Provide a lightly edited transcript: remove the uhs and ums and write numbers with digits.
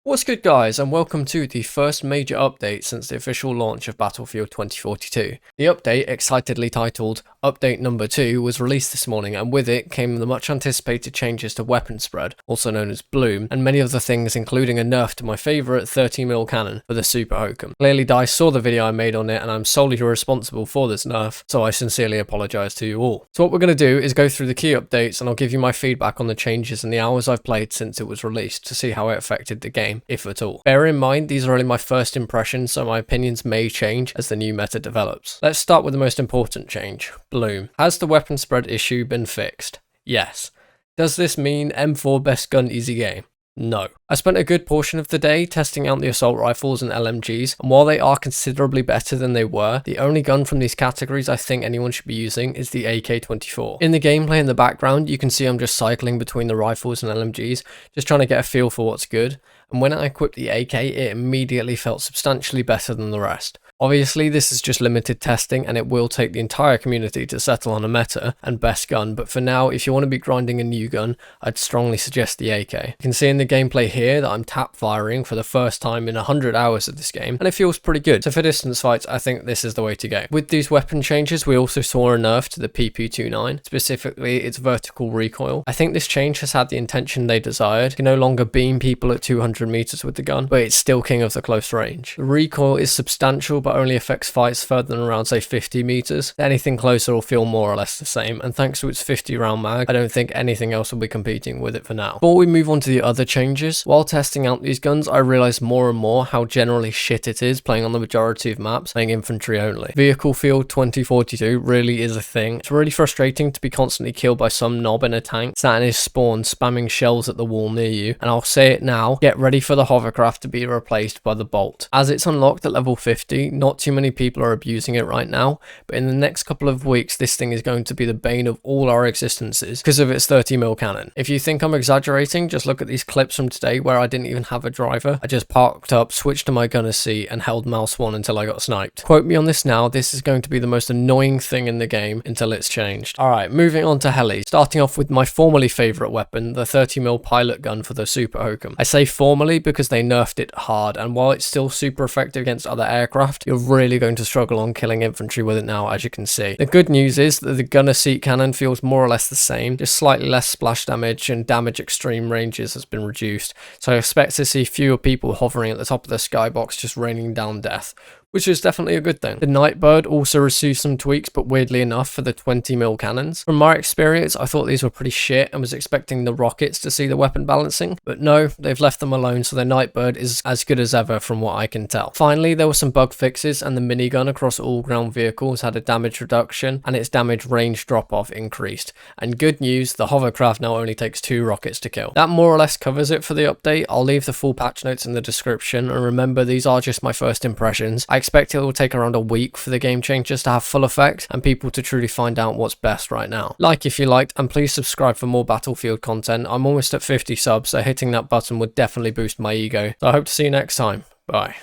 What's good guys, and welcome to the first major update since the official launch of Battlefield 2042. The update, excitedly titled Update Number 2, was released this morning, and with it came the much anticipated changes to weapon spread, also known as Bloom, and many other things including a nerf to my favourite 30mm cannon for the Super Hokum. Clearly DICE saw the video I made on it and I'm solely responsible for this nerf, so I sincerely apologise to you all. So what we're going to do is go through the key updates and I'll give you my feedback on the changes and the hours I've played since it was released to see how it affected the game, if at all. Bear in mind, these are only my first impressions, so my opinions may change as the new meta develops. Let's start with the most important change, Bloom. Has the weapon spread issue been fixed? Yes. Does this mean M4 best gun easy game? No. I spent a good portion of the day testing out the assault rifles and LMGs, and while they are considerably better than they were, the only gun from these categories I think anyone should be using is the AK-24. In the gameplay in the background, you can see I'm just cycling between the rifles and LMGs, just trying to get a feel for what's good, and when I equipped the AK, it immediately felt substantially better than the rest. Obviously, this is just limited testing and it will take the entire community to settle on a meta and best gun, but for now, if you want to be grinding a new gun, I'd strongly suggest the AK. You can see in the gameplay here that I'm tap firing for the first time in 100 hours of this game, and it feels pretty good. So for distance fights, I think this is the way to go. With these weapon changes, we also saw a nerf to the PP29, specifically its vertical recoil. I think this change has had the intention they desired. You can no longer beam people at 200 meters with the gun, but it's still king of the close range. The recoil is substantial, but only affects fights further than around say 50 meters. Anything closer will feel more or less the same, and thanks to its 50 round mag, I don't think anything else will be competing with it for now. Before we move on to the other changes, while testing out these guns, I realised more and more how generally shit it is playing on the majority of maps, playing infantry only. Vehicle Field 2042 really is a thing. It's really frustrating to be constantly killed by some knob in a tank, sat in his spawn spamming shells at the wall near you, and I'll say it now, get ready for the hovercraft to be replaced by the Bolt. As it's unlocked at level 50, not too many people are abusing it right now, but in the next couple of weeks this thing is going to be the bane of all our existences because of its 30mm cannon. If you think I'm exaggerating, just look at these clips from today where I didn't even have a driver. I just parked up, switched to my gunner seat and held mouse 1 until I got sniped. Quote me on this now, this is going to be the most annoying thing in the game until it's changed. Alright, moving on to Heli. Starting off with my formerly favourite weapon, the 30mm pilot gun for the Super Hokum. I say formerly because they nerfed it hard, and while it's still super effective against other aircraft, you're really going to struggle on killing infantry with it now, as you can see. The good news is that the gunner seat cannon feels more or less the same, just slightly less splash damage, and damage extreme ranges has been reduced, so I expect to see fewer people hovering at the top of the skybox just raining down death, which is definitely a good thing. The Nightbird also received some tweaks, but weirdly enough for the 20mm cannons. From my experience, I thought these were pretty shit and was expecting the rockets to see the weapon balancing, but no, they've left them alone, so the Nightbird is as good as ever from what I can tell. Finally, there were some bug fixes and the minigun across all ground vehicles had a damage reduction and its damage range drop-off increased. And good news, the hovercraft now only takes 2 rockets to kill. That more or less covers it for the update. I'll leave the full patch notes in the description, and remember, these are just my first impressions. I expect it will take around a week for the game changes to have full effect and people to truly find out what's best right now. Like if you liked, and please subscribe for more Battlefield content. I'm almost at 50 subs, so hitting that button would definitely boost my ego. So I hope to see you next time. Bye.